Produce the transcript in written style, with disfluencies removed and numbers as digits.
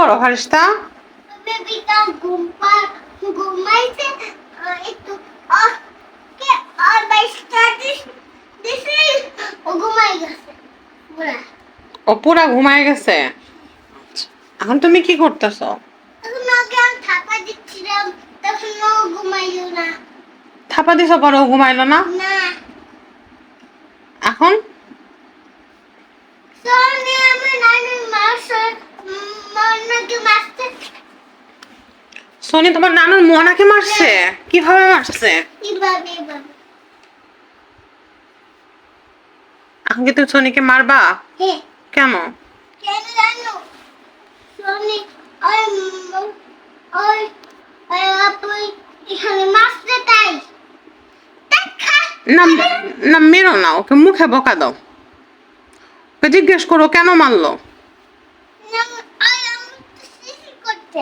করো ফারিস্তা? বেবিটা ঘুমাইছে একটু কে আর বাইশটা দিছে ও ঘুমাই গেছে পুরা। ও পুরা ঘুমায় গেছে। এখন তুমি কি করতেছো? তখন ওকে আমি থাপা দিচ্ছিলাম, তখন ও ঘুমাইলো না। থাপা দিছো পরে ও ঘুমাইলো না? না এখন সোনি আমার নানুর নাকি মারতে সোনি তোমার নানুর মোনাকে মারছে? কিভাবে মারছে? কিভাবে এখন কি তুমি সোনিকে মারবা? হ্যাঁ কেন? কেন জানো সোনি ওই ওই ওই আপনি এখানে মারতে তাই দেখা না না, মেরো না, ওকে মুখে বকা দাও। ওকে জিজ্ঞেস করো কেন মারলো। না আমি করতে